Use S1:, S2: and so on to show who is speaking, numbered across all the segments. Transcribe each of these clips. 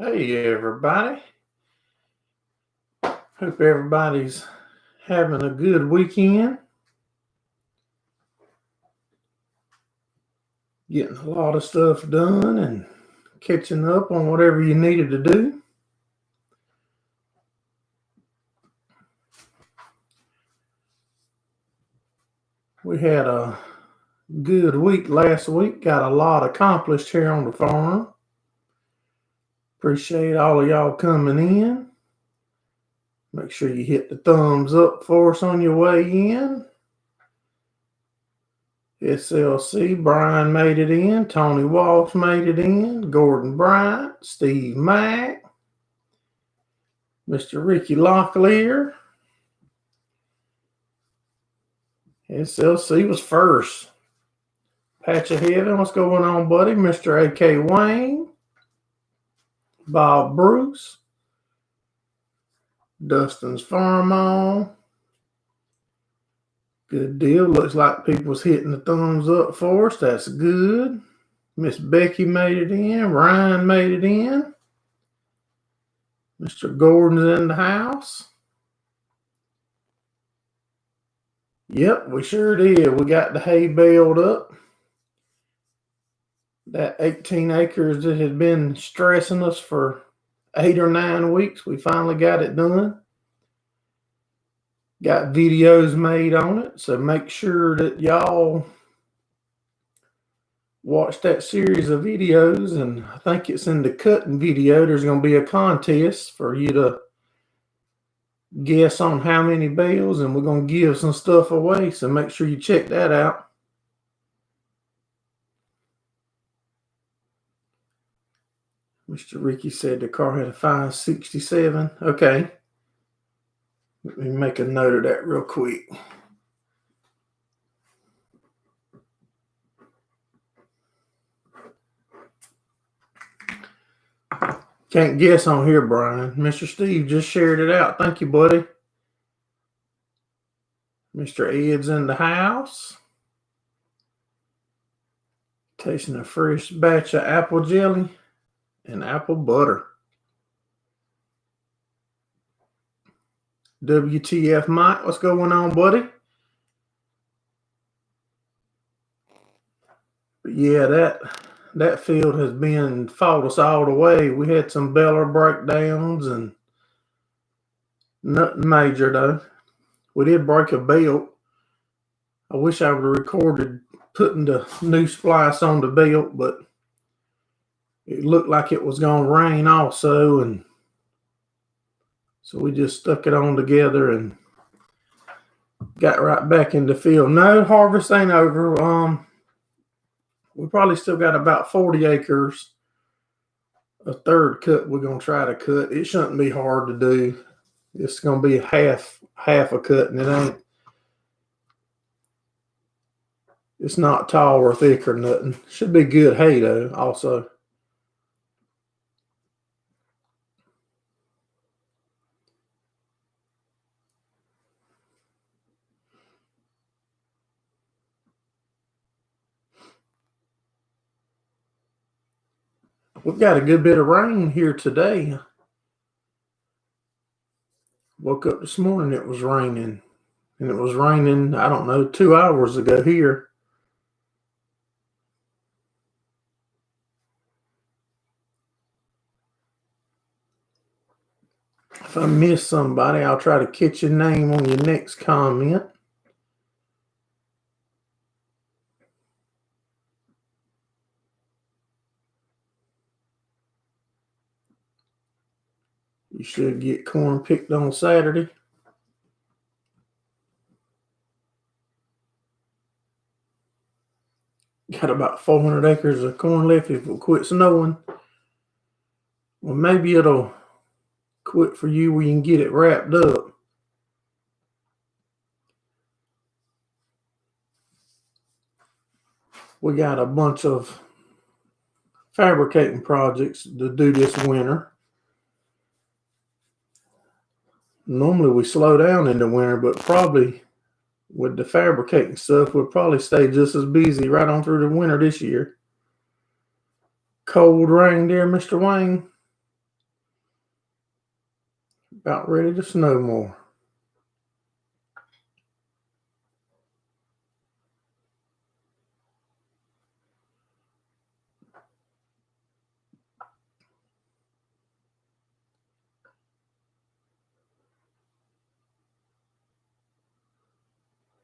S1: Hey everybody. Hope everybody's having a good weekend. Getting a lot of stuff done and catching up on whatever you needed to do. We had a good week last week. Got a lot accomplished here on the farm. Appreciate all of y'all coming in. Make sure you hit the thumbs up for us on your way in. SLC, Brian made it in. Tony Walsh made it in. Gordon Bryant, Steve Mack, Mr. Ricky Locklear. SLC was first. Patch of Heaven, what's going on, buddy? Mr. A.K. Wayne, Bob Bruce, Dustin's Farm On. Good deal. Looks like people's hitting the thumbs up for us. That's good. Miss Becky made it in. Ryan made it in. Mr. Gordon's in the house. Yep, we sure did. We got the hay baled up. That 18 acres that had been stressing us for 8 or 9 weeks, we finally got it done. Got videos made on it, so make sure that y'all watch that series of videos, and I think it's in the cutting video. There's going to be a contest for you to guess on how many bales, and we're going to give some stuff away, so make sure you check that out. Mr. Ricky said the car had a 567. Okay. Let me make a note of that real quick. Can't guess on here, Brian. Mr. Steve just shared it out. Thank you, buddy. Mr. Ed's in the house. Tasting a fresh batch of apple jelly and apple butter. WTF Mike, what's going on, buddy? But yeah, that field has been fought us all the way. We had some baler breakdowns and nothing major though. We did break a belt. I wish I would have recorded putting the new splice on the belt, but it looked like it was going to rain also, and so we just stuck it on together and got right back in the field. No, harvest ain't over. We probably still got about 40 acres. A third cut we're going to try to cut. It shouldn't be hard to do. It's going to be half a cut, and it ain't. It's not tall or thick or nothing. Should be good hay though, also. We've got a good bit of rain here today. Woke up this morning, it was raining. And it was raining, I don't know, 2 hours ago here. If I miss somebody, I'll try to catch your name on your next comment. You should get corn picked on Saturday. Got about 400 acres of corn left if it quit snowing. Well, maybe it'll quit for you where you can get it wrapped up. We got a bunch of fabricating projects to do this winter. Normally we slow down in the winter, but probably with the fabricating stuff, we'll probably stay just as busy right on through the winter this year. Cold rain there, Mr. Wayne. About ready to snow more.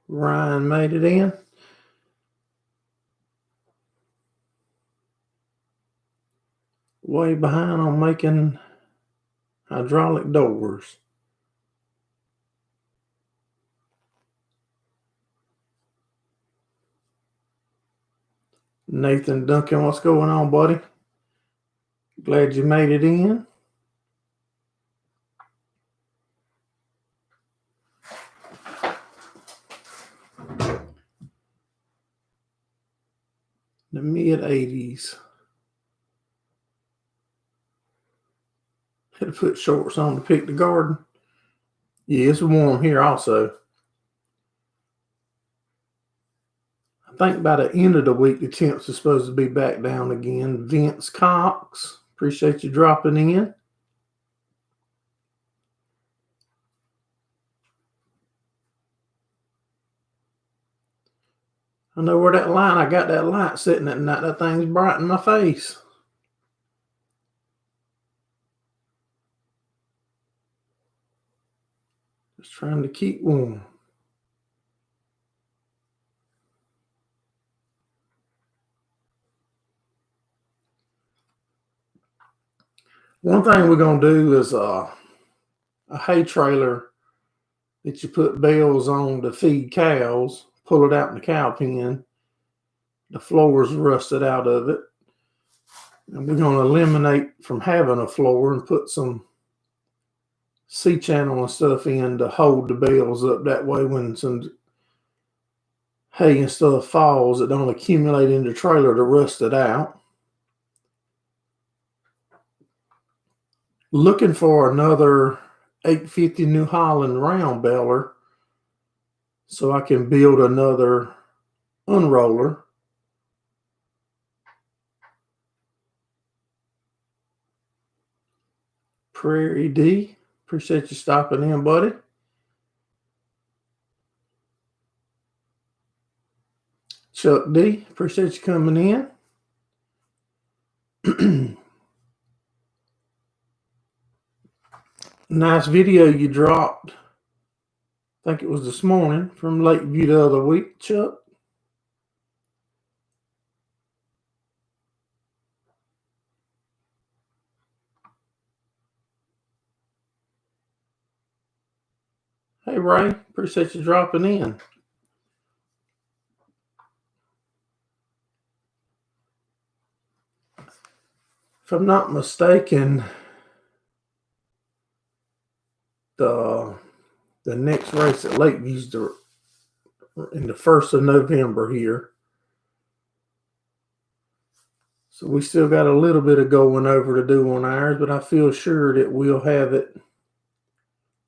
S1: Ryan made it in. Way behind on making hydraulic doors. Nathan Duncan, what's going on, buddy? Glad you made it in. The mid-80s. Had to put shorts on to pick the garden. Yeah, it's warm here also. I think by the end of the week, the temps are supposed to be back down again. Vince Cox, appreciate you dropping in. I know where that line, I got that light sitting at night. That thing's bright in my face. Just trying to keep warm. One thing we're going to do is a hay trailer that you put bales on to feed cows, pull it out in the cow pen. The floor's rusted out of it. And we're going to eliminate from having a floor and put some C-channel and stuff in to hold the bales up. That way when some hay and stuff falls, it don't accumulate in the trailer to rust it out. Looking for another 850 New Holland round baler so I can build another unroller. Prairie D, appreciate you stopping in, buddy. Chuck D, appreciate you coming in. Nice video you dropped. I think it was this morning from Lakeview the other week, Chuck. Hey, Ray, appreciate you dropping in. If I'm not mistaken, the next race at Lakeview's in the 1st of November here. So we still got a little bit of going over to do on ours, but I feel sure that we'll have it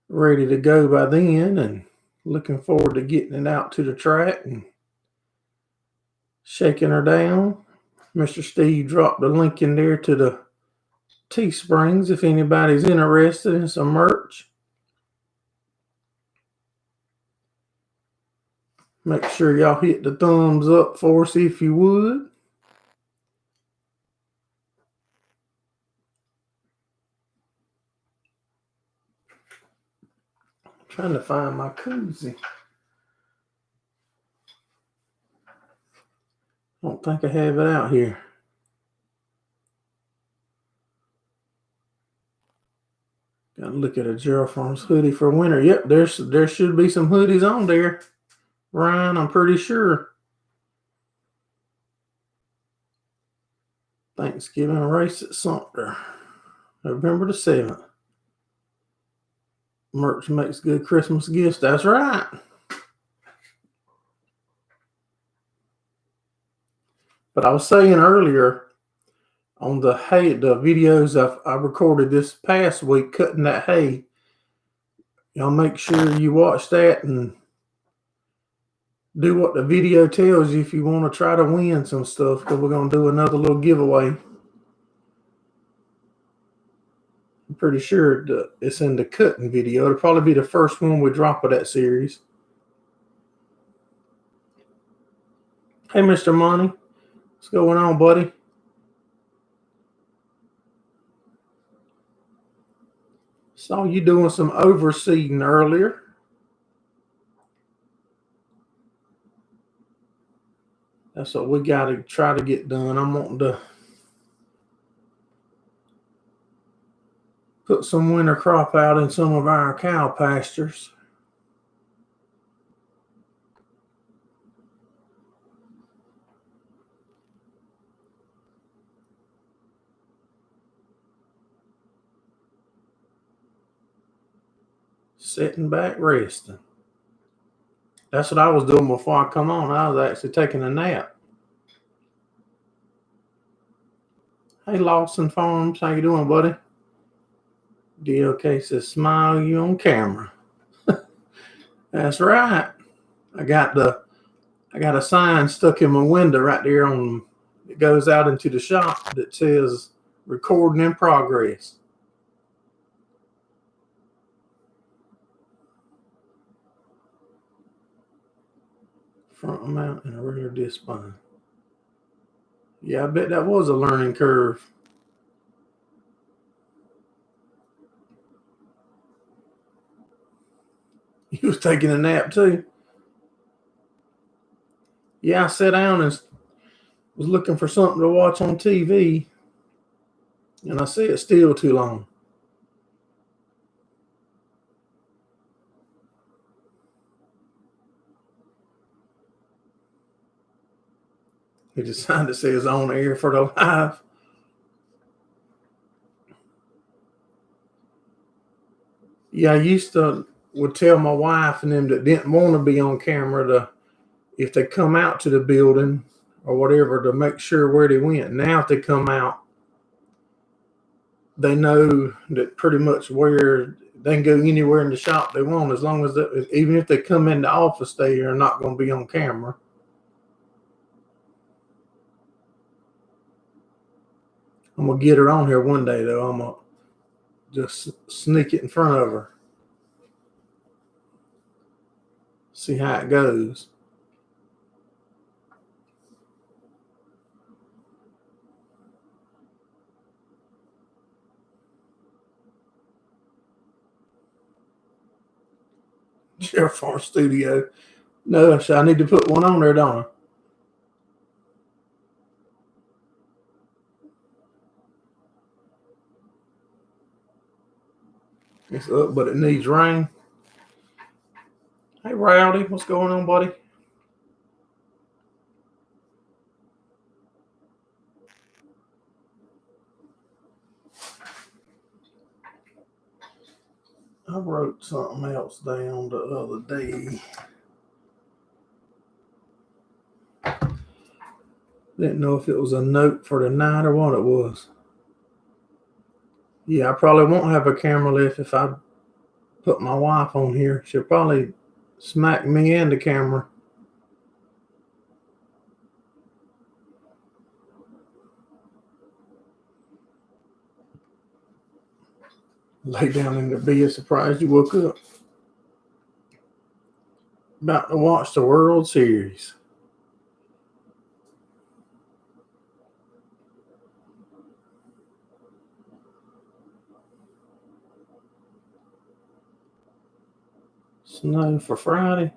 S1: ready to go by then, and looking forward to getting it out to the track and shaking her down. Mr. Steve dropped the link in there to the Teesprings if anybody's interested in some merch. Make sure y'all hit the thumbs up for us if you would. I'm trying to find my koozie. I don't think I have it out here. Gotta look at a Gerald Farms hoodie for winter. Yep, there should be some hoodies on there, Ryan, I'm pretty sure. Thanksgiving race at Sumter, November the 7th. Merch makes good Christmas gifts. That's right. But I was saying earlier on the hay, the videos I recorded this past week cutting that hay, y'all make sure you watch that and do what the video tells you if you want to try to win some stuff, because we're going to do another little giveaway. pretty sure it's in the cutting video. It'll probably be the first one we drop of that series. Hey, Mr. Money. What's going on, buddy? Saw you doing some overseeding earlier. That's what we got to try to get done. I'm wanting to put some winter crop out in some of our cow pastures. Sitting back, resting. That's what I was doing before I come on. I was actually taking a nap. Hey, Lawson Farms, how you doing, buddy? DLK says, smile, you on camera. That's right. I got a sign stuck in my window right there it goes out into the shop that says recording in progress. Front mount and a rear disc spine. Yeah, I bet that was a learning curve. You was taking a nap too. Yeah, I sat down and was looking for something to watch on TV, and I sat still too long. He decided to say it's on air for the live. Yeah, I would tell my wife and them that didn't want to be on camera if they come out to the building or whatever, to make sure where they went. Now if they come out, they know that pretty much where they can go anywhere in the shop they want, as long as even if they come in the office, they are not going to be on camera. I'm going to get her on here one day, though. I'm going to just sneak it in front of her. See how it goes. GerraldFarms Studio. No, so I need to put one on there, don't I? It's up, but it needs rain. Hey, Rowdy, what's going on, buddy? I wrote something else down the other day. Didn't know if it was a note for the night or what it was. Yeah, I probably won't have a camera lift if I put my wife on here. She'll probably smack me and the camera. Lay down in the bed, surprised you woke up. About to watch the World Series. Snow for Friday.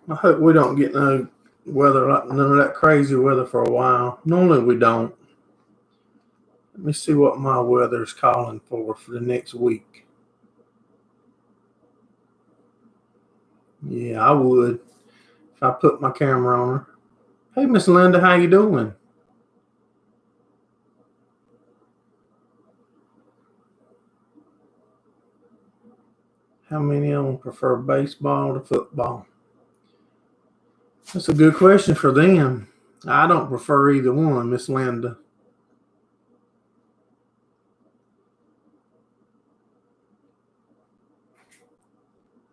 S1: I hope we don't get no weather, none of that crazy weather for a while. Normally we don't. Let me see what my weather's calling for the next week. Yeah, I would if I put my camera on her. Hey, Miss Linda, how you doing? How many of them prefer baseball to football? That's a good question for them. I don't prefer either one, Miss Linda.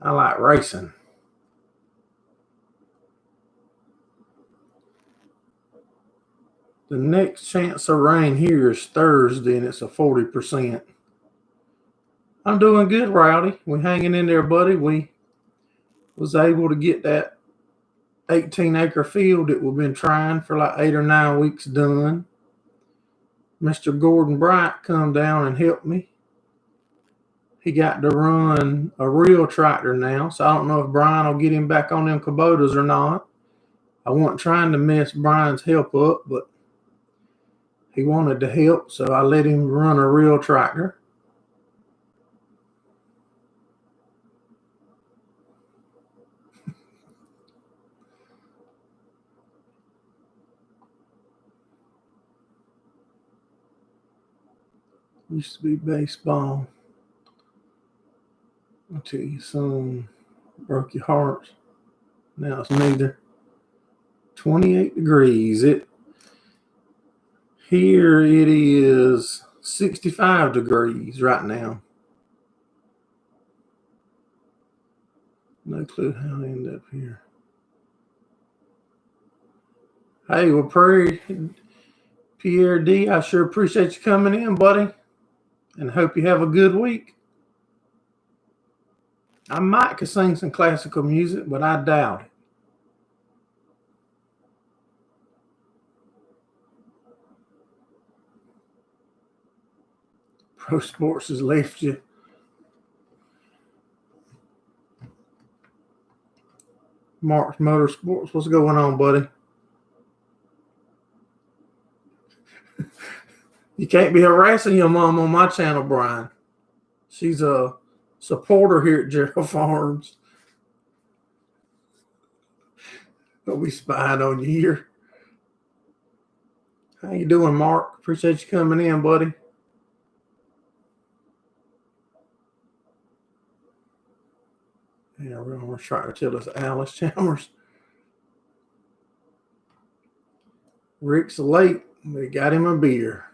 S1: I like racing. The next chance of rain here is Thursday, and it's a 40%. I'm doing good, Rowdy. We hanging in there, buddy. We was able to get that 18-acre field that we've been trying for like 8 or 9 weeks done. Mr. Gordon Bryant come down and helped me. He got to run a real tractor now, so I don't know if Brian will get him back on them Kubotas or not. I wasn't trying to mess Brian's help up, but he wanted to help, so I let him run a real tractor. Used to be baseball. I'll tell you, son, broke your heart. Now it's neither. 28 degrees. Here it is 65 degrees right now. No clue how I end up here. Hey, well, Pierre D, I sure appreciate you coming in, buddy, and hope you have a good week. I might could sing some classical music, but I doubt it. Pro Sports has left you. Mark's Motorsports, what's going on, buddy? You can't be harassing your mom on my channel, Brian. She's a supporter here at Gerald Farms. Don't be spying on you here. How you doing, Mark? Appreciate you coming in, buddy. Yeah, we're going to try to tell us Alice Chalmers. Rick's late. We got him a beer.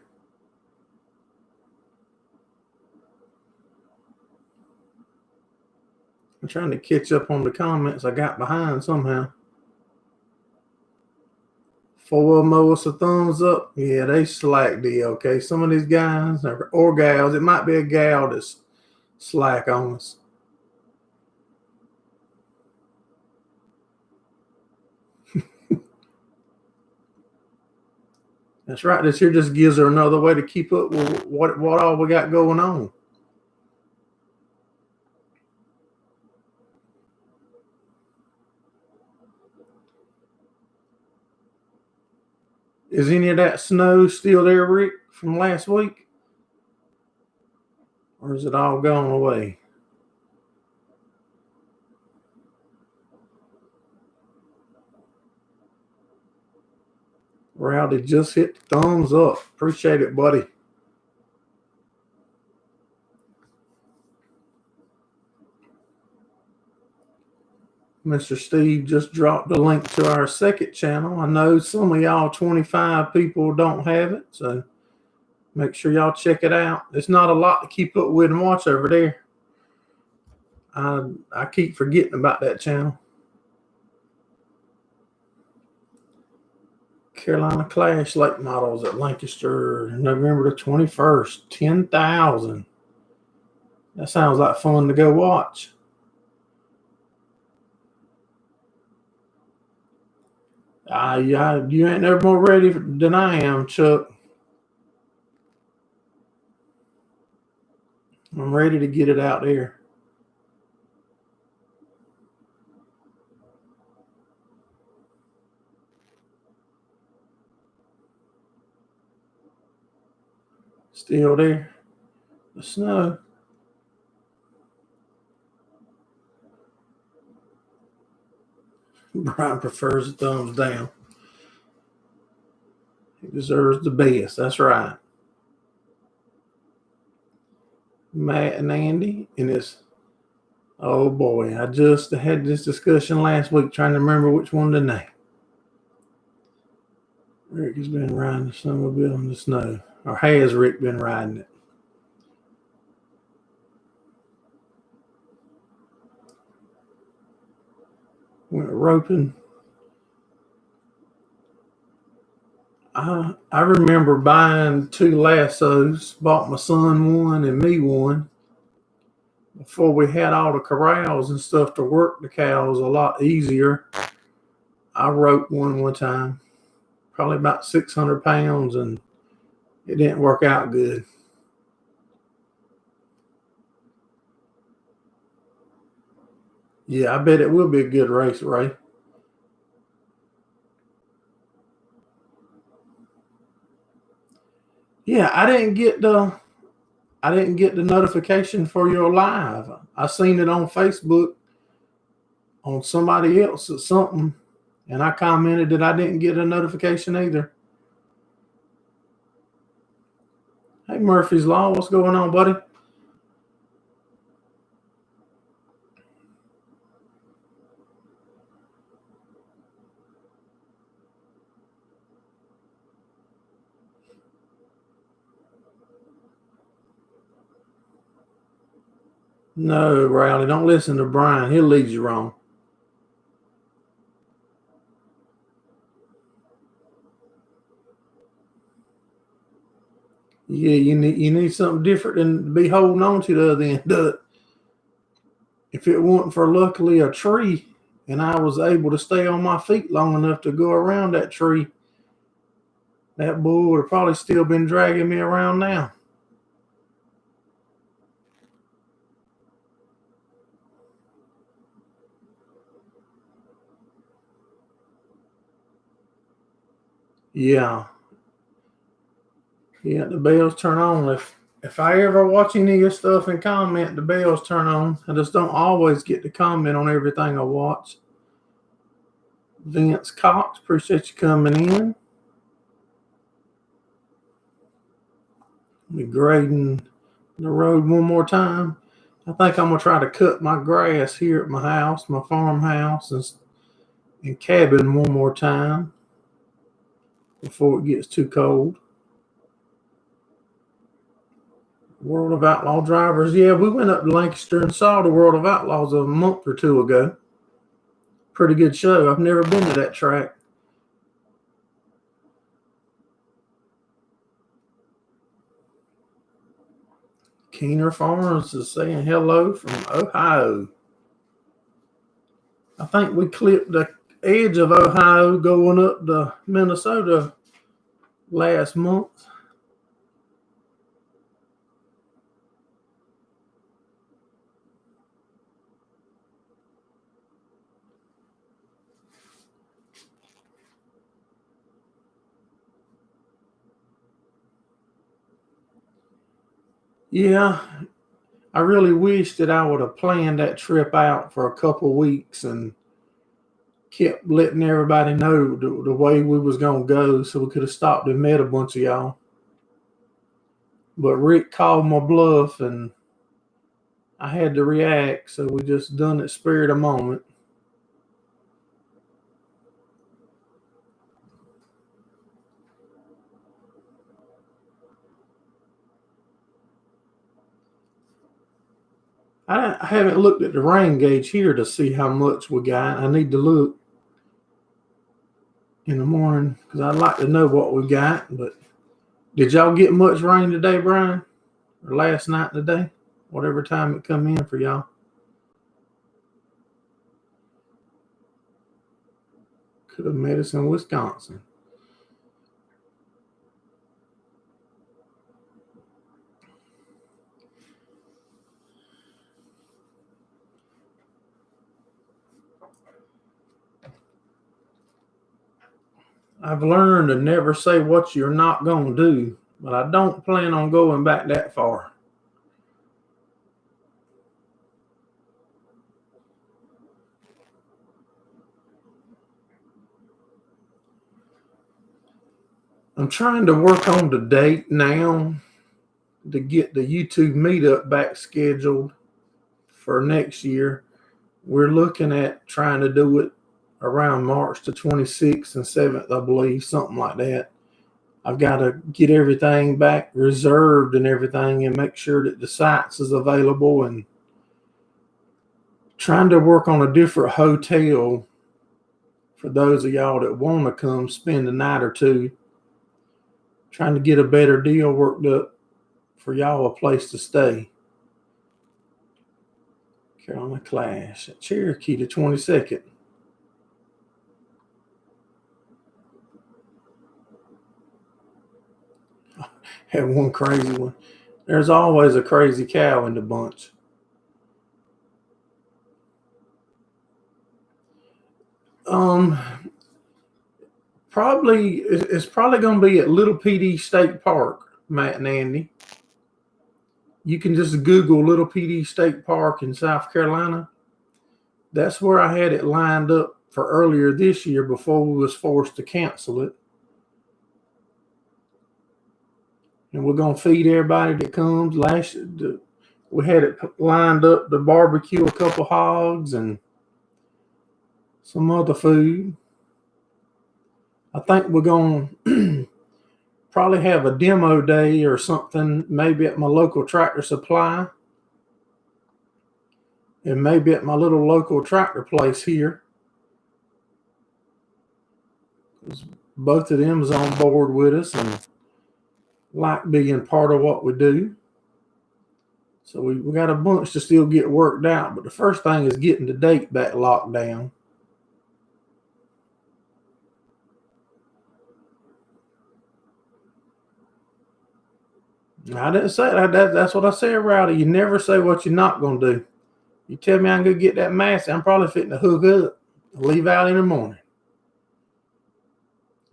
S1: I'm trying to catch up on the comments. I got behind somehow. 4 of them owe us a thumbs up. Yeah, they slack D, okay? Some of these guys or gals, it might be a gal that's slack on us. That's right. This here just gives her another way to keep up with what all we got going on. Is any of that snow still there, Rick, from last week? Or is it all gone away? Rowdy just hit the thumbs up. Appreciate it, buddy. Mr. Steve just dropped the link to our second channel. I know some of y'all 25 people don't have it, so make sure y'all check it out. It's not a lot to keep up with and watch over there. I keep forgetting about that channel. Carolina Clash late models at Lancaster, November the 21st, 10,000. That sounds like fun to go watch. You ain't never more ready than I am, Chuck. I'm ready to get it out there. Still there. The snow. Brian prefers the thumbs down. He deserves the best. That's right. Matt and Andy, and it's, oh boy, I just had this discussion last week trying to remember which one to name. Rick has been riding the snowmobile in the snow. Or has Rick been riding it? Went roping. I remember buying 2 lassos, bought my son one and me one. Before we had all the corrals and stuff to work the cows a lot easier, I roped one time, probably about 600 pounds, and it didn't work out good. Yeah, I bet it will be a good race, Ray. Yeah, I didn't get the notification for your live. I seen it on Facebook on somebody else or something, and I commented that I didn't get a notification either. Hey, Murphy's Law, what's going on, buddy? No, Riley, don't listen to Brian. He'll lead you wrong. Yeah, you need something different than to be holding on to the other end. If it wasn't for luckily a tree and I was able to stay on my feet long enough to go around that tree, that bull would have probably still been dragging me around now. Yeah. Yeah, the bells turn on. If I ever watch any of your stuff and comment, the bells turn on. I just don't always get to comment on everything I watch. Vince Cox, appreciate you coming in. We're grading the road one more time. I think I'm gonna try to cut my grass here at my house, my farmhouse, and cabin one more time before it gets too cold. World of Outlaw Drivers. Yeah, we went up to Lancaster and saw the World of Outlaws a month or two ago. Pretty good show. I've never been to that track. Keener Farms is saying hello from Ohio. I think we clipped the edge of Ohio going up to Minnesota last month. Yeah, I really wish that I would have planned that trip out for a couple weeks and kept letting everybody know the way we was gonna go, so we could have stopped and met a bunch of y'all. But Rick called my bluff, and I had to react, so we just done it spirit of moment. I haven't looked at the rain gauge here to see how much we got. I need to look in the morning because I'd like to know what we got. But did y'all get much rain today, Brian? Or last night today? Whatever time it come in for y'all. Could have met us in Wisconsin. I've learned to never say what you're not going to do, but I don't plan on going back that far. I'm trying to work on the date now to get the YouTube meetup back scheduled for next year. We're looking at trying to do it around March the 26th and 7th, I believe, something like that. I've got to get everything back reserved and everything and make sure that the sites is available, and trying to work on a different hotel for those of y'all that want to come spend a night or two. Trying to get a better deal worked up for y'all, a place to stay. Carolina Clash at Cherokee the 22nd. Had one crazy one. There's always a crazy cow in the bunch. It's probably going to be at Little PD State Park, Matt and Andy. You can just Google Little PD State Park in South Carolina. That's where I had it lined up for earlier this year before we was forced to cancel it. And we're going to feed everybody that comes. We had it lined up to barbecue a couple hogs and some other food. I think we're going to probably have a demo day or something, maybe at my local Tractor Supply and maybe at my little local tractor place here. Both of them is on board with us and like being part of what we do. So we got a bunch to still get worked out, but the first thing is getting the date back locked down. I didn't say that. That's what I said, Rowdy. You never say what you're not going to do. You tell me I'm going to get that massive, I'm probably fitting to hook up and leave out in the morning.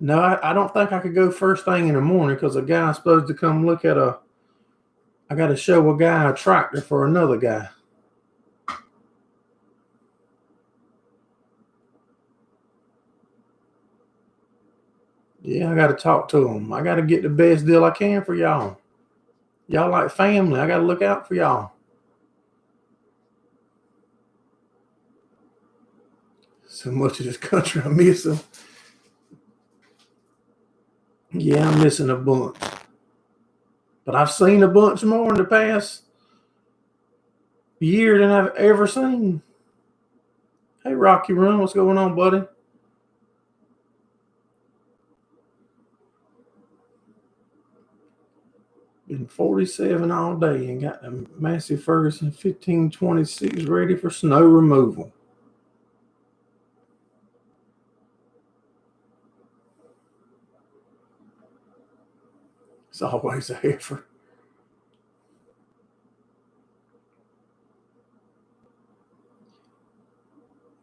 S1: No, I don't think I could go first thing in the morning because a guy's supposed to come look at I got to show a guy a tractor for another guy. Yeah, I got to talk to him. I got to get the best deal I can for y'all. Y'all like family. I got to look out for y'all. So much of this country I miss them. Yeah, I'm missing a bunch. But I've seen a bunch more in the past year than I've ever seen. Hey, Rocky Run, what's going on, buddy? Been 47 all day and got the Massey Ferguson 1526 ready for snow removal. It's always a heifer.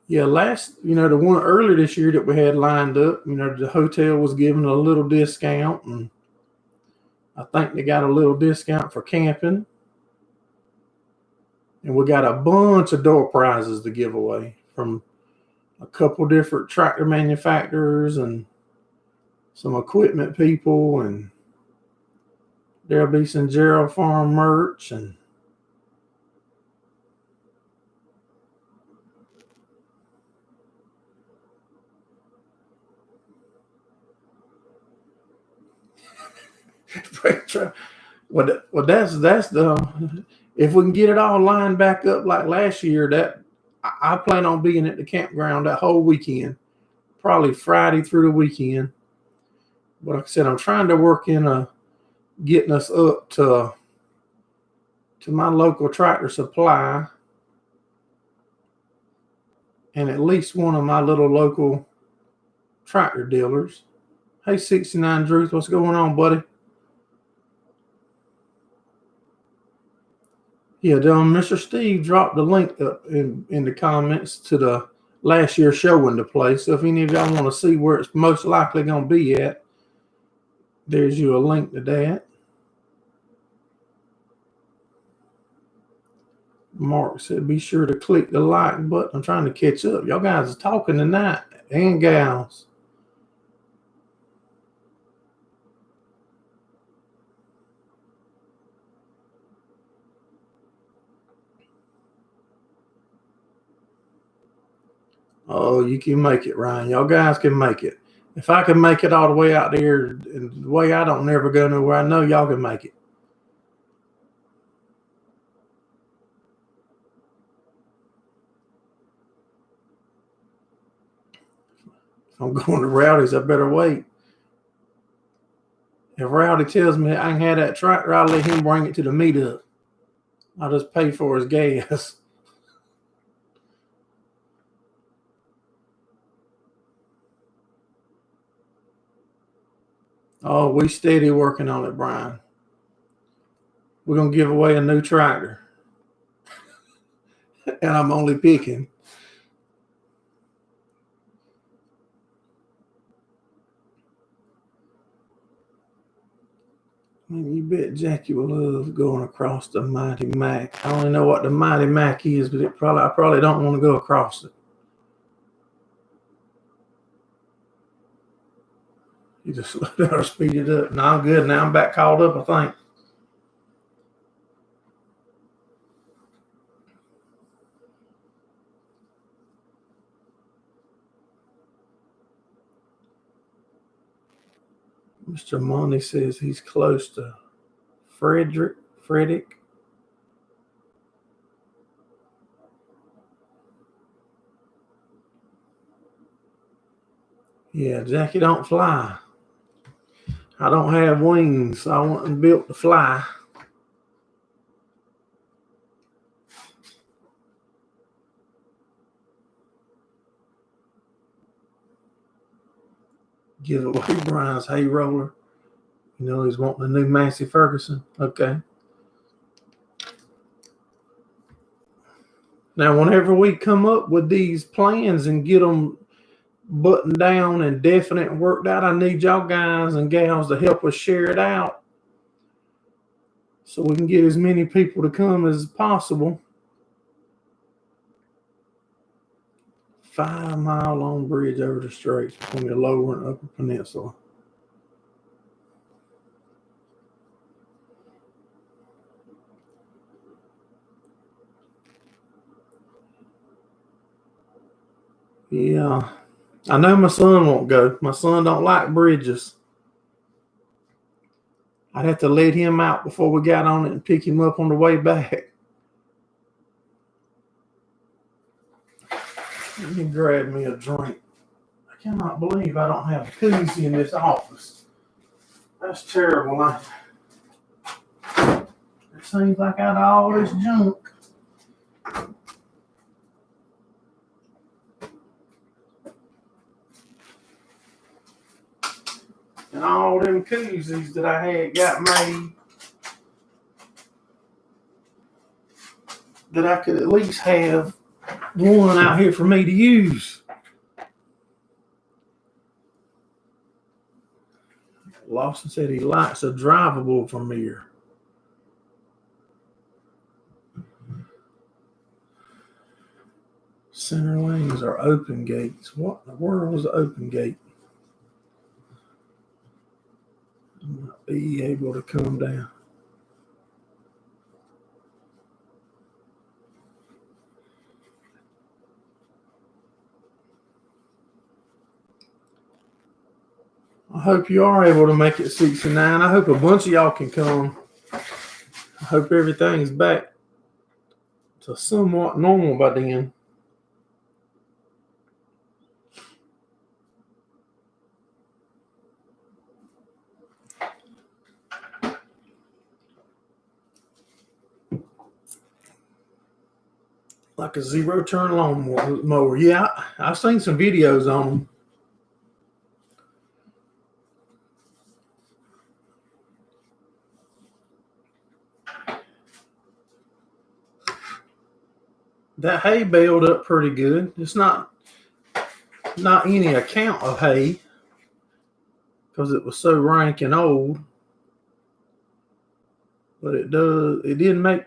S1: Yeah, the one earlier this year that we had lined up, the hotel was giving a little discount, and I think they got a little discount for camping. And we got a bunch of door prizes to give away from a couple different tractor manufacturers and some equipment people, and there'll be some Gerald Farm merch and well, that's the if we can get it all lined back up like last year, that I plan on being at the campground that whole weekend, probably Friday through the weekend. But like I said, I'm trying to work in getting us up to my local Tractor Supply and at least one of my little local tractor dealers. Hey, 69 Druth, what's going on, buddy? Yeah, Mr. Steve dropped the link up in the comments to the last year's showing the place. So if any of y'all want to see where it's most likely going to be at, there's you a link to that. Mark said, be sure to click the like button. I'm trying to catch up. Y'all guys are talking tonight, and gals. Oh, you can make it, Ryan. Y'all guys can make it. If I can make it all the way out there, and the way I don't never go nowhere, I know y'all can make it. If I'm going to Rowdy's, I better wait. If Rowdy tells me I can have that tractor, I'll let him bring it to the meetup. I'll just pay for his gas. Oh, we steady working on it, Brian. We're going to give away a new tractor. And I'm only picking. You bet Jackie will love going across the Mighty Mac. I only know what the Mighty Mac is, but I probably don't want to go across it. You just slow down or speed it up. No, I'm good. Now I'm back caught up, I think. Mr. Monty says he's close to Frederick. Yeah, Jackie don't fly. I don't have wings, so I wasn't built to fly. Give away Brian's hay roller. You know he's wanting a new Massey Ferguson. Okay. Now, whenever we come up with these plans and get them buttoned down and definite and worked out, I need y'all guys and gals to help us share it out so we can get as many people to come as possible. 5-mile long bridge over the straits between the lower and upper peninsula. Yeah, I know my son won't go. My son don't like bridges. I'd have to let him out before we got on it and pick him up on the way back. Let me grab me a drink. I cannot believe I don't have a koozie in this office. That's terrible. It seems like I got all this junk. And all them koozies that I had got made that I could at least have one out here for me to use. Lawson said he likes a drivable from here. Center lanes are open gates. What in the world is an open gate? I might be able to come down. I hope you are able to make it 69. I hope a bunch of y'all can come. I hope everything's back to somewhat normal by then. Like a zero-turn lawnmower. Yeah, I've seen some videos on them. That hay baled up pretty good. It's not any account of hay because it was so rank and old, but it did make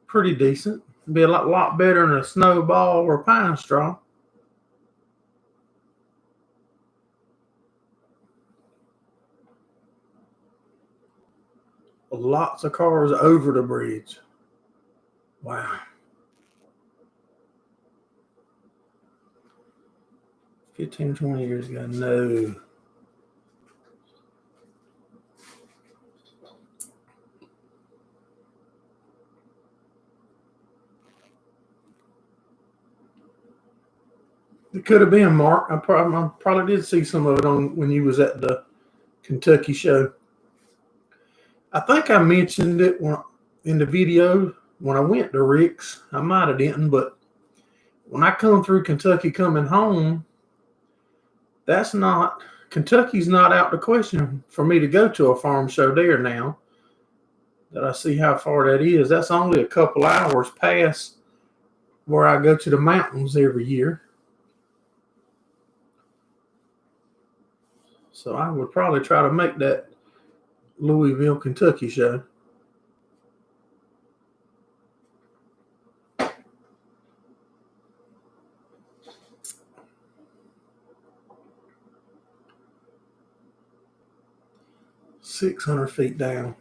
S1: pretty decent. It'd be a lot better than a snowball or pine straw. Lots of cars over the bridge. Wow. 15, 20 years ago, no. It could have been, Mark. I probably did see some of it on when you was at the Kentucky show. I think I mentioned it in the video when I went to Rick's. I might have didn't, but when I come through Kentucky coming home, Kentucky's not out the question for me to go to a farm show there now that I see how far that is. That's only a couple hours past where I go to the mountains every year. So I would probably try to make that Louisville, Kentucky show. $600 down.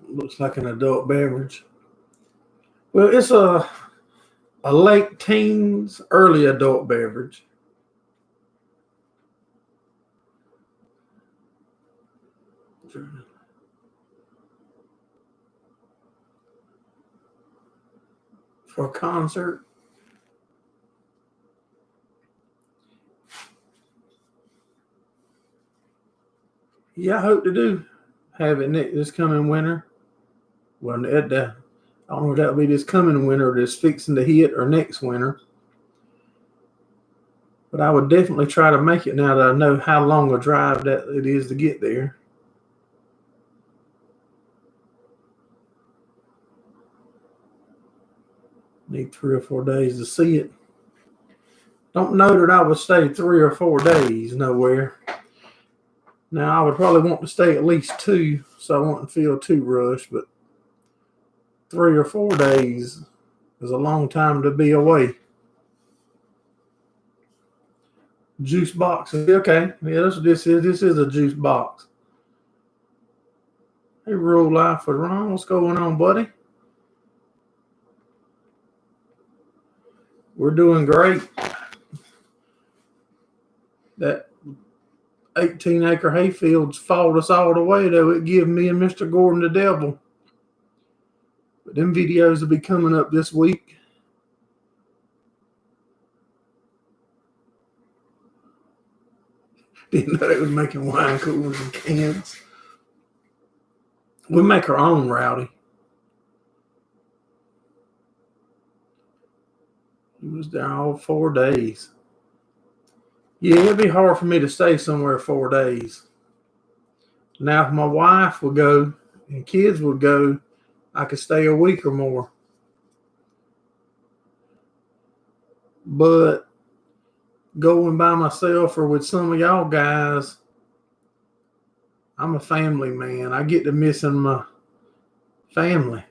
S1: Looks like an adult beverage. Well, it's a late teens, early adult beverage. For a concert. Yeah, I hope to do have it this coming winter. Well, I don't know if that'll be this coming winter or this fixing to hit or next winter. But I would definitely try to make it now that I know how long a drive that it is to get there. Need 3 or 4 days to see it. Don't know that I would stay 3 or 4 days nowhere. Now, I would probably want to stay at least 2, so I wouldn't feel too rushed, but 3 or 4 days is a long time to be away. Juice box. Okay. Yeah, this is a juice box. Hey, Rural Life with Ron. What's going on, buddy? We're doing great. That 18-acre hayfield's fought us all the way, though. It give me and Mr. Gordon the devil. But them videos will be coming up this week. Didn't know they was making wine coolers and cans. We make our own, Rowdy. He was there all 4 days. Yeah, it'd be hard for me to stay somewhere 4 days. Now, if my wife would go and kids would go, I could stay a week or more. But going by myself or with some of y'all guys, I'm a family man. I get to missing my family.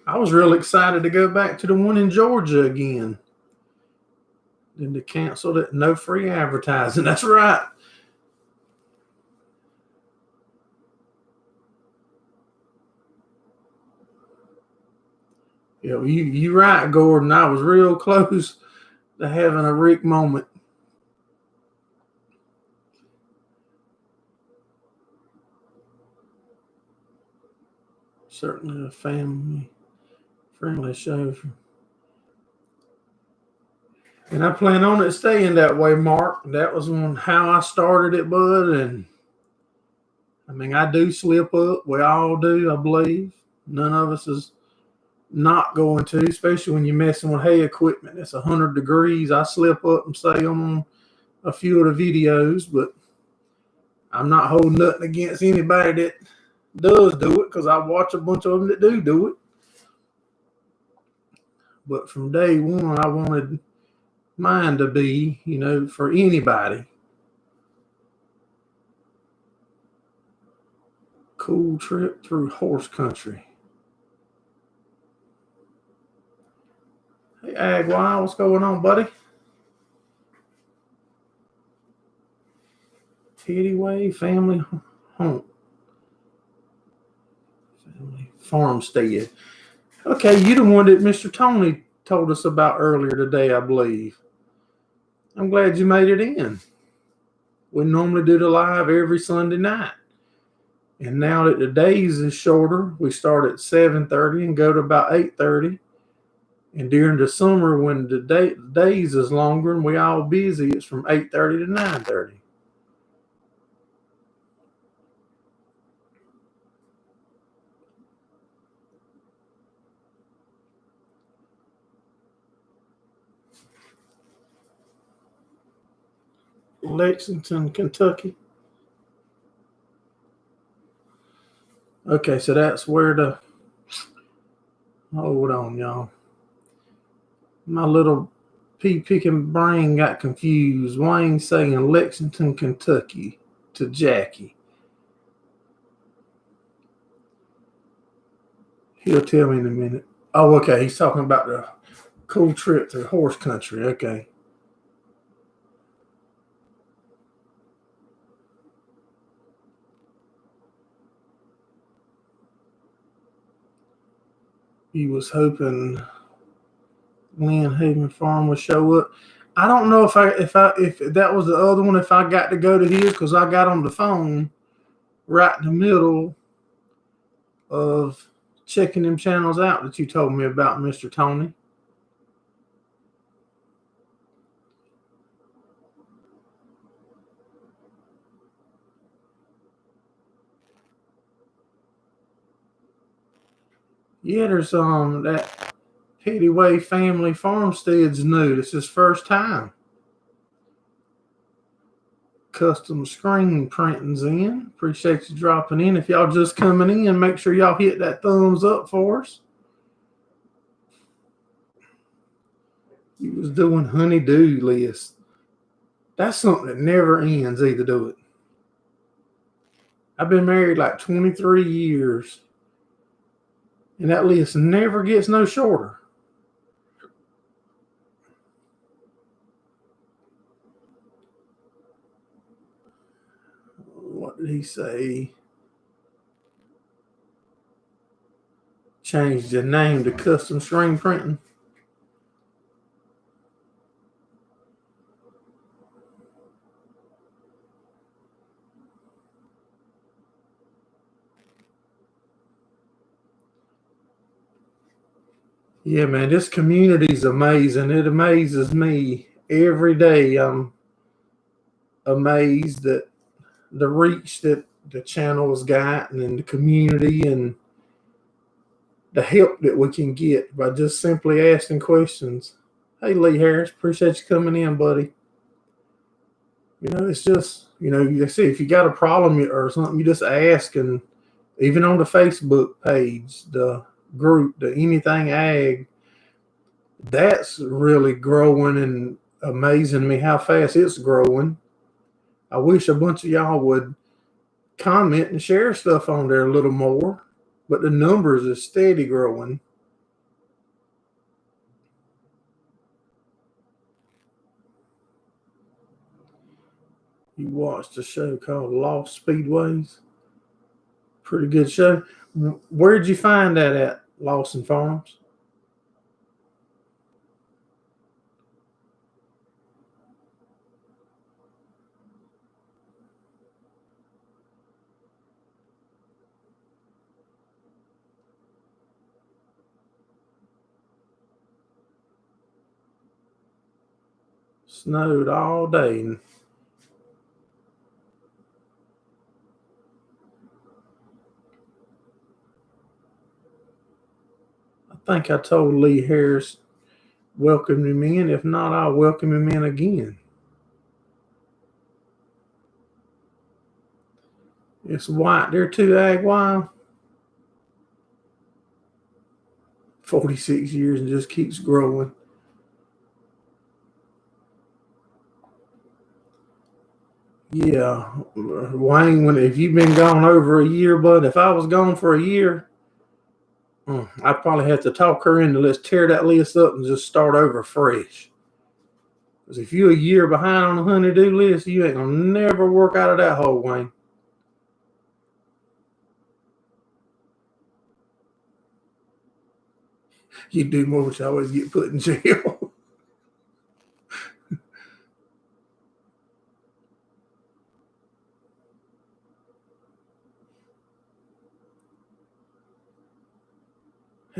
S1: I was real excited to go back to the one in Georgia again. Then they canceled it. No free advertising. That's right. You know, you right, Gordon. I was real close to having a Rick moment. Certainly a family-friendly show. And I plan on it staying that way, Mark. That was how I started it, bud. And I mean, I do slip up. We all do, I believe. None of us is not going to, especially when you're messing with hay equipment. It's 100 degrees. I slip up and say on a few of the videos, but I'm not holding nothing against anybody that does do it because I watch a bunch of them that do it. But from day one, I wanted mine to be, for anybody. Cool trip through horse country. Hey, Agwai, what's going on, buddy? Tittyway Family Home. Family Farmstead. Okay, you the one that Mr. Tony told us about earlier today, I believe. I'm glad you made it in. We normally do the live every Sunday night. And now that the days is shorter, we start at 7:30 and go to about 8:30. And during the summer, when the days is longer and we all busy, it's from 8:30 to 9:30. Lexington, Kentucky. Okay, so that's where the. Hold on, y'all. My little pea picking brain got confused. Wayne saying Lexington, Kentucky to Jackie. He'll tell me in a minute. Oh, okay. He's talking about the cool trip to horse country. Okay. He was hoping Lynn Haven Farm would show up. I don't know if that was the other one. If I got to go to his, because I got on the phone right in the middle of checking them channels out that you told me about, Mr. Tony. Yeah, there's that Pettyway Family Farmstead's new. It's his first time. Custom screen printing's in. Appreciate you dropping in. If y'all just coming in, make sure y'all hit that thumbs up for us. He was doing honey-do list. That's something that never ends either, do it. I've been married like 23 years, and that list never gets no shorter. What did he say? Changed the name to custom screen printing. Yeah, man, this community's amazing. It amazes me every day. I'm amazed at the reach that the channel's got and the community and the help that we can get by just simply asking questions. Hey, Lee Harris, appreciate you coming in, buddy. It's just, you see, if you got a problem or something, you just ask. And even on the Facebook page, the group, the Anything Ag, that's really growing and amazing me how fast it's growing. I wish a bunch of y'all would comment and share stuff on there a little more, but the numbers are steady growing. You watched a show called Lost Speedways. Pretty good show. Where'd you find that at, Lawson Farms? Snowed all day. I think I told Lee Harris welcome him in. If not, I'll welcome him in again. It's white. They're too ag wild. 46 years and just keeps growing. Yeah, Wayne, if you've been gone over a year, bud, if I was gone for a year, I'd probably have to talk her into let's tear that list up and just start over fresh. Because if you're a year behind on the honey-do list, you ain't gonna never work out of that hole, Wayne. You do more, but you always get put in jail.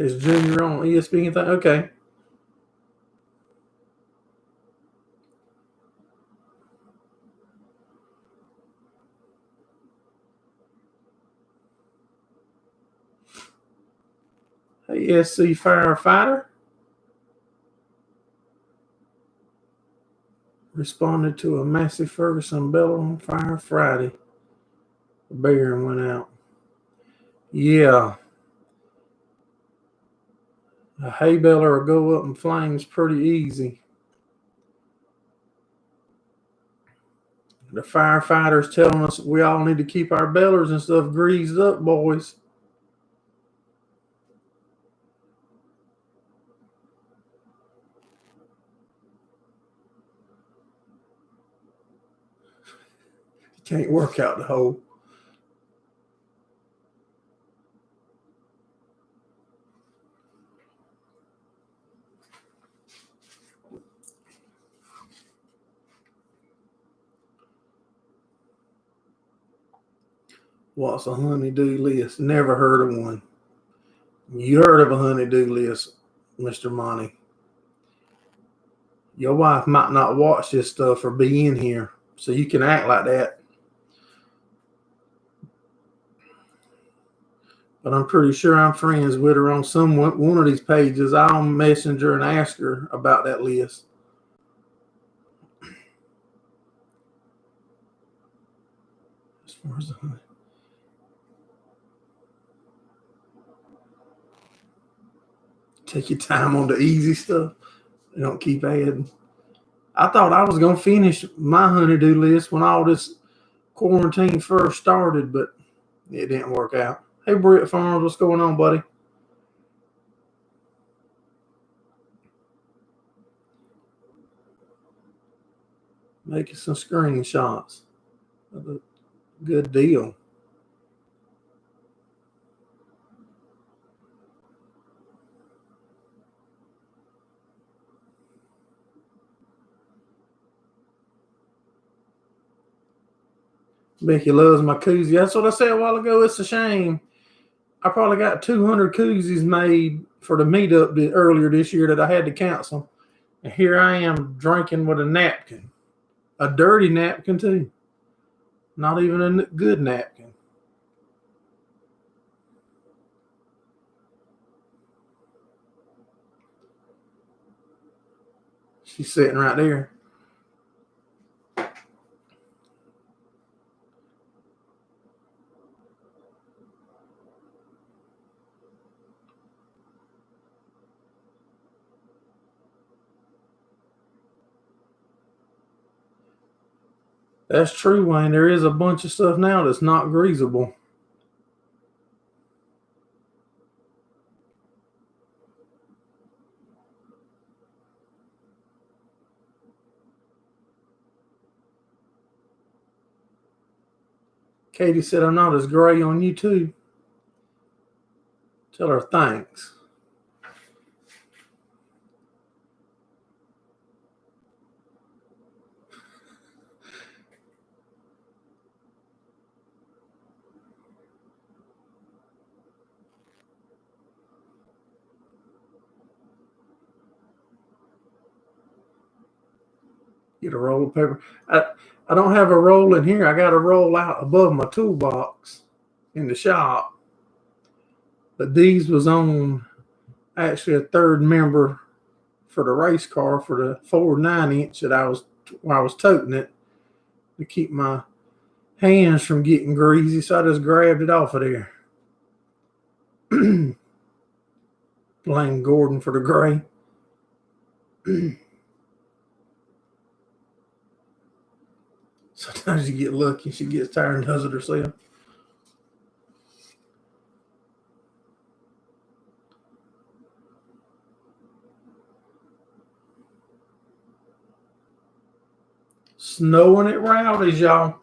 S1: Is Junior on ESPN thing? Okay. Hey, SC firefighter responded to a massive Ferguson baler on fire Friday. The bearing went out. Yeah. A hay baler will go up in flames pretty easy. The firefighters telling us we all need to keep our balers and stuff greased up, boys. You can't work out the hole. What's a honey-do list? Never heard of one. You heard of a honey-do list, Mr. Monty. Your wife might not watch this stuff or be in here, so you can act like that. But I'm pretty sure I'm friends with her on one of these pages. I'll messenger and ask her about that list. As far as the honey. Take your time on the easy stuff. You don't keep adding. I thought I was going to finish my honey-do list when all this quarantine first started, but it didn't work out. Hey, GerraldFarms, what's going on, buddy? Making some screenshots. Good deal. Becky loves my koozie. That's what I said a while ago. It's a shame. I probably got 200 koozies made for the meetup earlier this year that I had to cancel. And here I am drinking with a napkin. A dirty napkin, too. Not even a good napkin. She's sitting right there. That's true, Wayne. There is a bunch of stuff now that's not greasable. Katie said I'm not as gray on YouTube. Tell her thanks. Get a roll of paper. I don't have a roll in here. I got a roll out above my toolbox in the shop. But these was on actually a third member for the race car for the Ford 9-inch that I was toting it to keep my hands from getting greasy. So I just grabbed it off of there. Blame Gordon for the gray. Sometimes you get lucky. She gets tired and does it herself. Snowing at Rowdy's, y'all.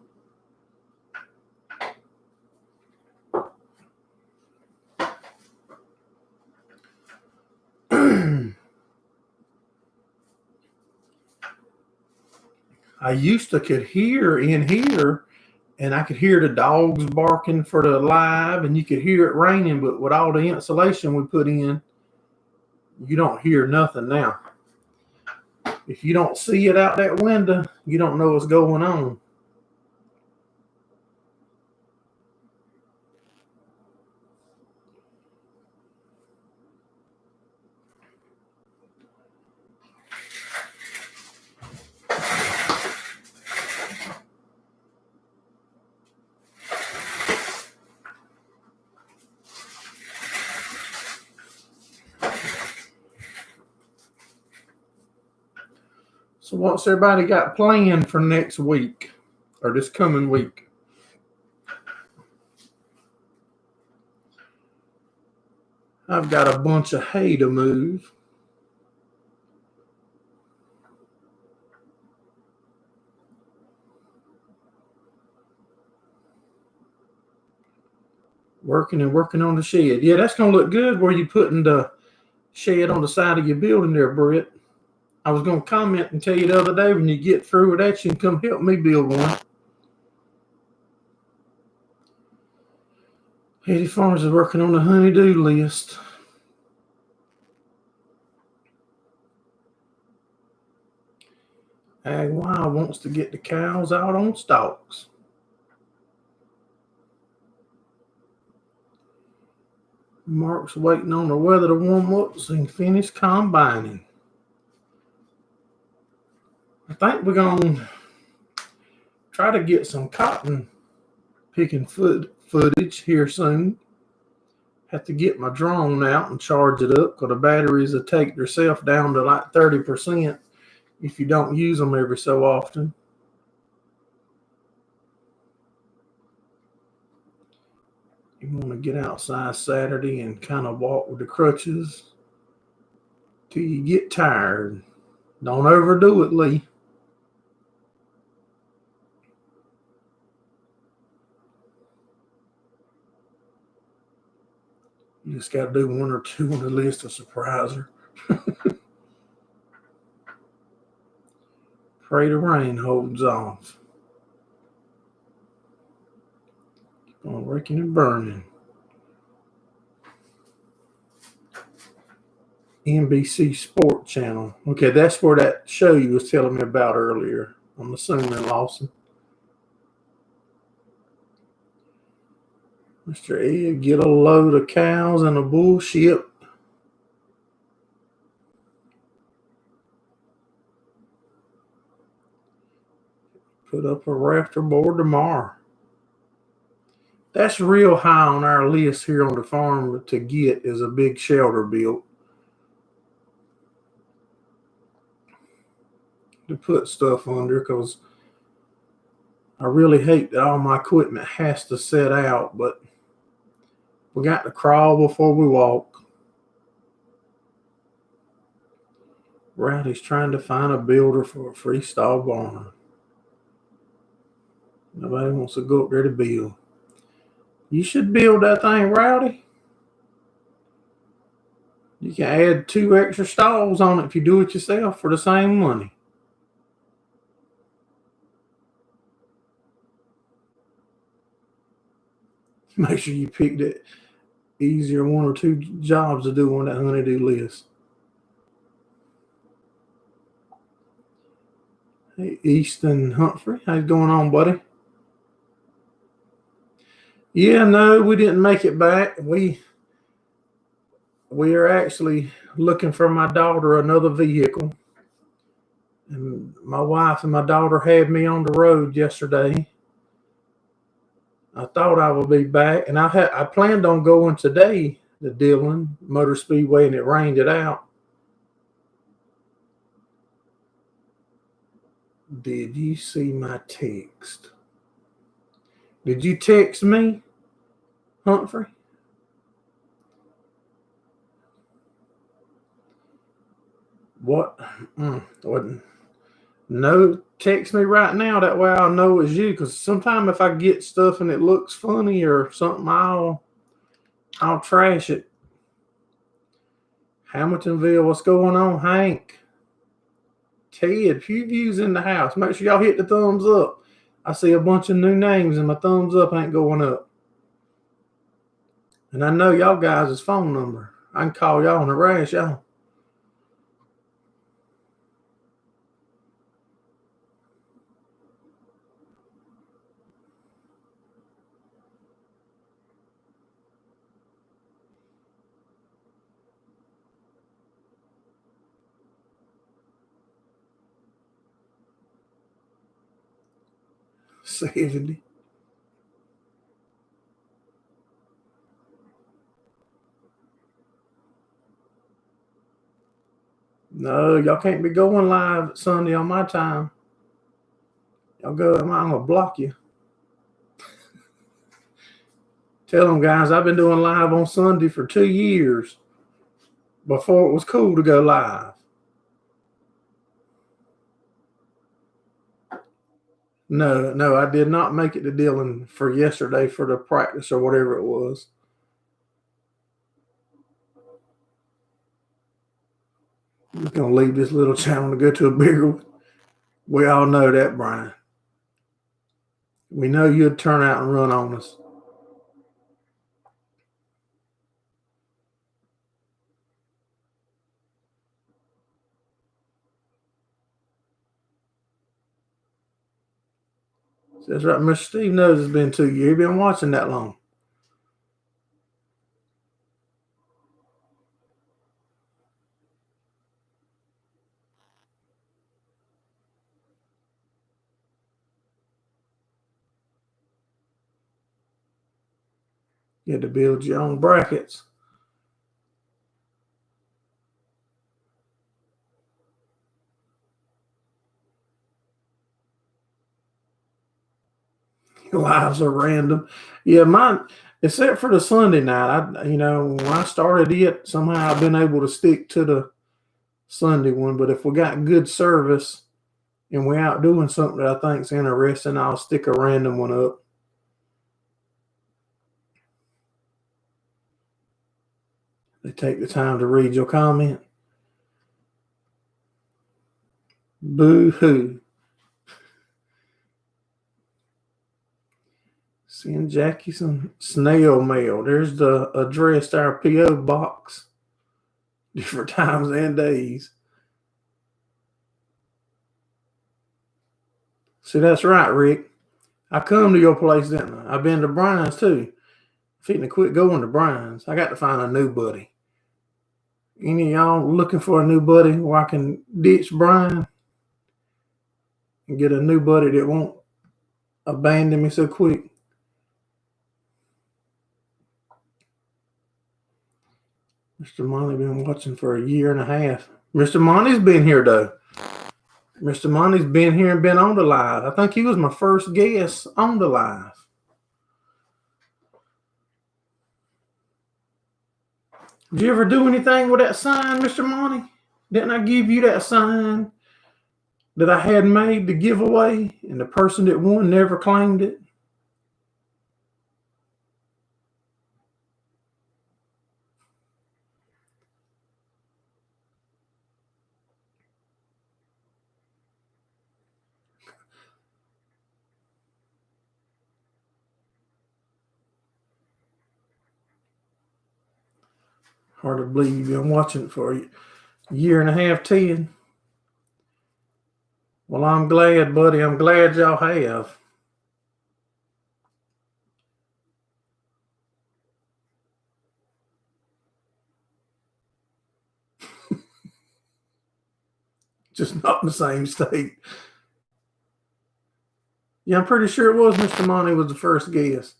S1: I used to could hear in here, and I could hear the dogs barking for the live, and you could hear it raining, but with all the insulation we put in, you don't hear nothing now. If you don't see it out that window, you don't know what's going on. So what's everybody got planned for next week or this coming week? I've got a bunch of hay to move. Working on the shed. Yeah, that's going to look good where you putting the shed on the side of your building there, Britt. I was going to comment and tell you the other day when you get through with that, you can come help me build one. Eddie Farms is working on the honey-do list. Ag Wild wants to get the cows out on stalks. Mark's waiting on the weather to warm up so he can finish combining. I think we're going to try to get some cotton picking footage here soon. Have to get my drone out and charge it up because the batteries will take themselves down to like 30% if you don't use them every so often. You want to get outside Saturday and kind of walk with the crutches till you get tired. Don't overdo it, Lee. You just got to do one or two on the list to surprise her. Pray the rain holds off. Keep on raking and burning. NBC Sport Channel. Okay, that's where that show you was telling me about earlier. I'm assuming, Lawson. Mr. Ed, get a load of cows and a bullshit. Put up a rafter board tomorrow. That's real high on our list here on the farm to get is a big shelter built. To put stuff under because I really hate that all my equipment has to set out, but we got to crawl before we walk. Rowdy's trying to find a builder for a freestyle barn. Nobody wants to go up there to build. You should build that thing, Rowdy. You can add 2 extra stalls on it if you do it yourself for the same money. Make sure you pick that easier 1 or 2 jobs to do on that honeydew list. Hey, Easton Humphrey, how's it going on, buddy? Yeah, no, we didn't make it back. We are actually looking for my daughter another vehicle. And my wife and my daughter had me on the road yesterday. I thought I would be back, and I planned on going today to Dillon Motor Speedway, and it rained it out. Did you see my text? Did you text me, Humphrey? What? No, text me right now. That way I'll know it's you. Because sometimes if I get stuff and it looks funny or something, I'll trash it. Hamiltonville, what's going on, Hank? Ted, few views in the house. Make sure y'all hit the thumbs up. I see a bunch of new names and my thumbs up ain't going up. And I know y'all guys' phone number. I can call y'all and harass y'all. 70. No, y'all can't be going live Sunday on my time. Y'all go, I'm gonna block you. Tell them guys, I've been doing live on Sunday for 2 years before it was cool to go live. No, I did not make it to Dillon for yesterday for the practice or whatever it was. I'm just gonna leave this little channel to go to a bigger one. We all know that, Brian. We know you'd turn out and run on us. That's right. Mr. Steve knows it's been 2 years. He's been watching that long. You had to build your own brackets. Lives are random. Yeah, mine, except for the Sunday night. When I started it, somehow I've been able to stick to the Sunday one. But if we got good service and we're out doing something that I think's interesting, I'll stick a random one up. They take the time to read your comment. Boo hoo. Send Jackie some snail mail. There's the address to our P.O. box. Different times and days. See, that's right, Rick. I come to your place, didn't I? I've been to Brian's too. Fitting to quit going to Brian's. I got to find a new buddy. Any of y'all looking for a new buddy where I can ditch Brian and get a new buddy that won't abandon me so quick? Mr. Monty been watching for a year and a half. Mr. Monty's been here though. Mr. Monty's been here and been on the live. I think he was my first guest on the live. Did you ever do anything with that sign, Mr. Monty? Didn't I give you that sign that I had made to give away, and the person that won never claimed it? Hard to believe you've been watching for a year and a half, Ted. Well, I'm glad, buddy. I'm glad y'all have. Just not in the same state. Yeah, I'm pretty sure it was Mr. Monty was the first guest.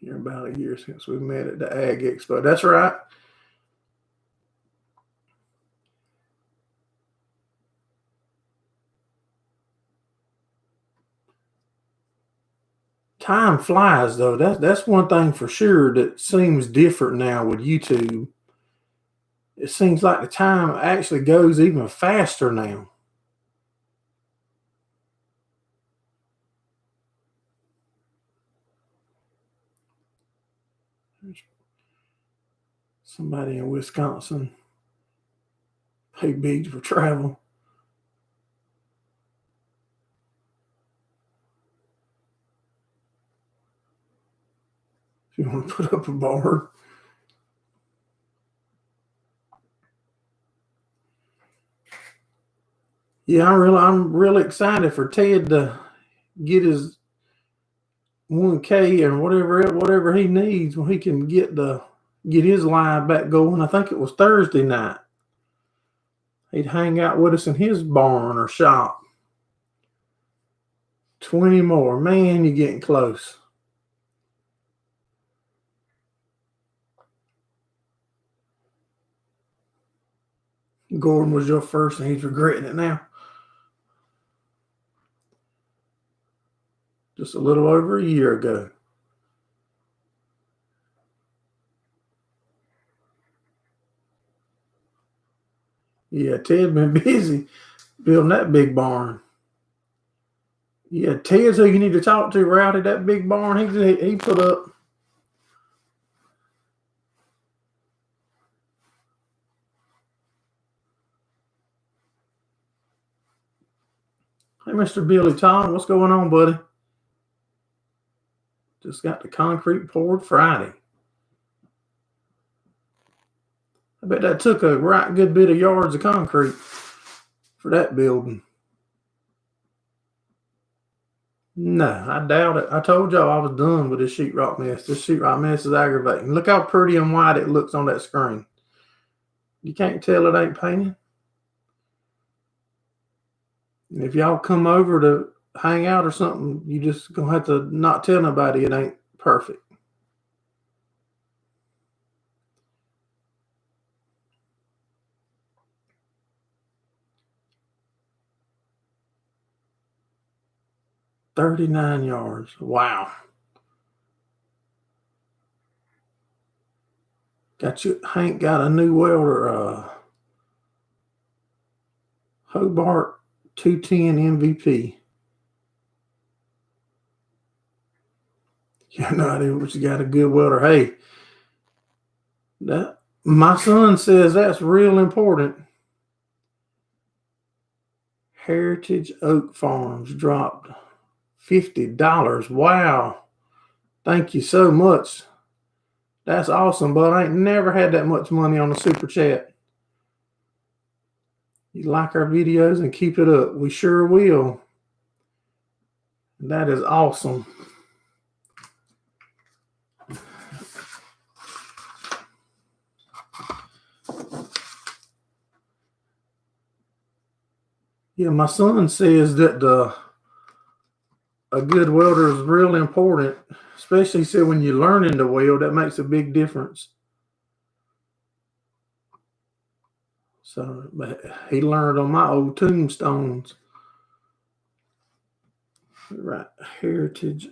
S1: Here about a year since we met at the Ag Expo. That's right. Time flies, though. That's one thing for sure that seems different now with YouTube. It seems like the time actually goes even faster now. Somebody in Wisconsin pay big for travel. If you want to put up a bar. Yeah, I'm really excited for Ted to get his 1K and whatever he needs when he can get his live back going. I think it was Thursday night. He'd hang out with us in his barn or shop. 20 more. Man, you're getting close. Gordon was your first and he's regretting it now. Just a little over a year ago. Yeah, Ted been busy building that big barn. Yeah, Ted's who you need to talk to, Rowdy. That big barn he put up. Hey, Mr. Billy Todd, what's going on, buddy? Just got the concrete poured Friday. I bet that took a right good bit of yards of concrete for that building. No, I doubt it. I told y'all I was done with this sheetrock mess. This sheetrock mess is aggravating. Look how pretty and white it looks on that screen. You can't tell it ain't painted. And if y'all come over to hang out or something, you just gonna have to not tell nobody it ain't perfect. $39 yards. Wow. Hank got a new welder, Hobart 210 MVP. You have no idea what you got a good welder. Hey, my son says that's real important. Heritage Oak Farms dropped $50. Wow. Thank you so much. That's awesome, but I ain't never had that much money on the super chat. You like our videos and keep it up. We sure will. That is awesome. Yeah, my son says that a good welder is real important, especially he said when you're learning to weld, that makes a big difference. So he learned on my old tombstones. Right, Heritage.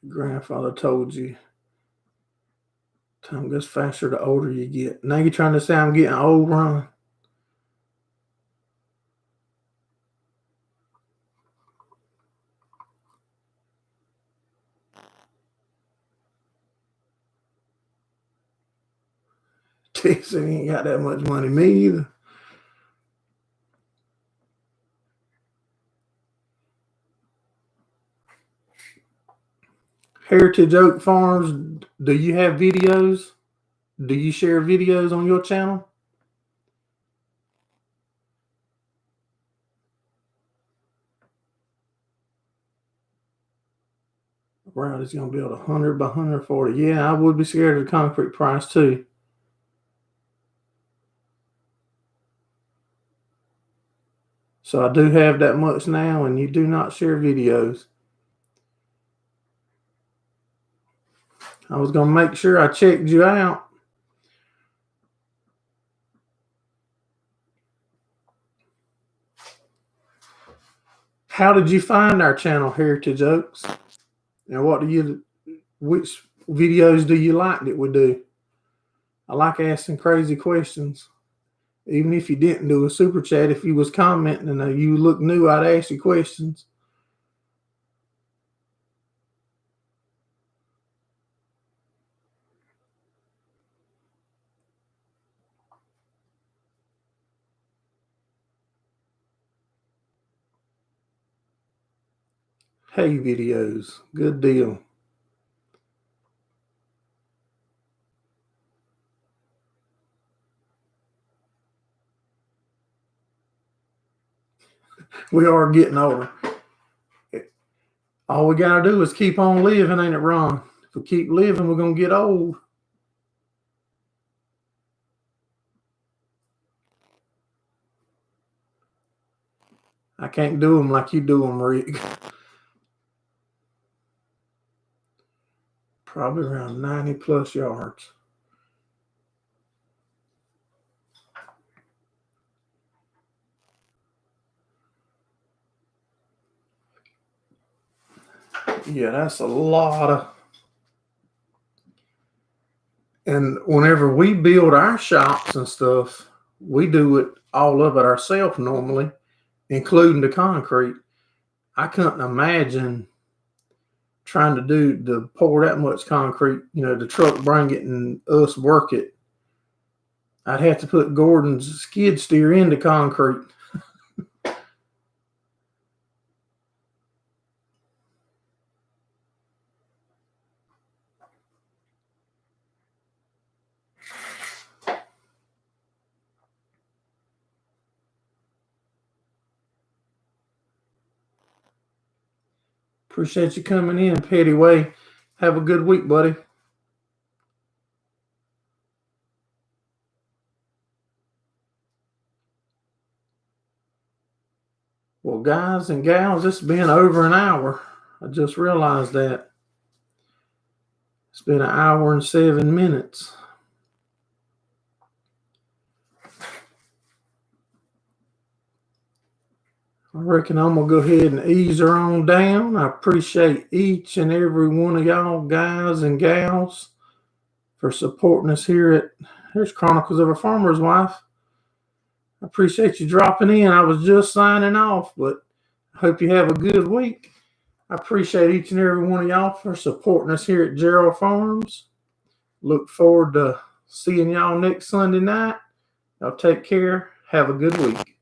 S1: Grandfather told you time goes faster the older you get. Now you're trying to say I'm getting old, Ron? Texas ain't got that much money. Me either. Heritage Oak Farms, do you have videos? Do you share videos on your channel? Wow, it's going to build 100 by 140. Yeah, I would be scared of the concrete price too. So I do have that much now, and you do not share videos. I was going to make sure I checked you out. How did you find our channel, Heritage Oaks? And which videos do you like that we do? I like asking crazy questions. Even if you didn't do a super chat, if you was commenting and you look new, I'd ask you questions. hay videos. Good deal. We are getting older. All we got to do is keep on living, ain't it, Ron? If we keep living, we're going to get old. I can't do them like you do them, Rick. Probably around 90 plus yards. Yeah, that's a lot of. And whenever we build our shops and stuff, we do it all of it ourselves normally, including the concrete. I couldn't imagine trying to pour that much concrete, the truck bring it and us work it. I'd have to put Gordon's skid steer into concrete. Appreciate you coming in, Petty Way. Have a good week, buddy. Well, guys and gals, it's been over an hour. I just realized that. It's been an hour and 7 minutes. I reckon I'm going to go ahead and ease her on down. I appreciate each and every one of y'all guys and gals for supporting us here here's Chronicles of a Farmer's Wife. I appreciate you dropping in. I was just signing off, but I hope you have a good week. I appreciate each and every one of y'all for supporting us here at Gerald Farms. Look forward to seeing y'all next Sunday night. Y'all take care. Have a good week.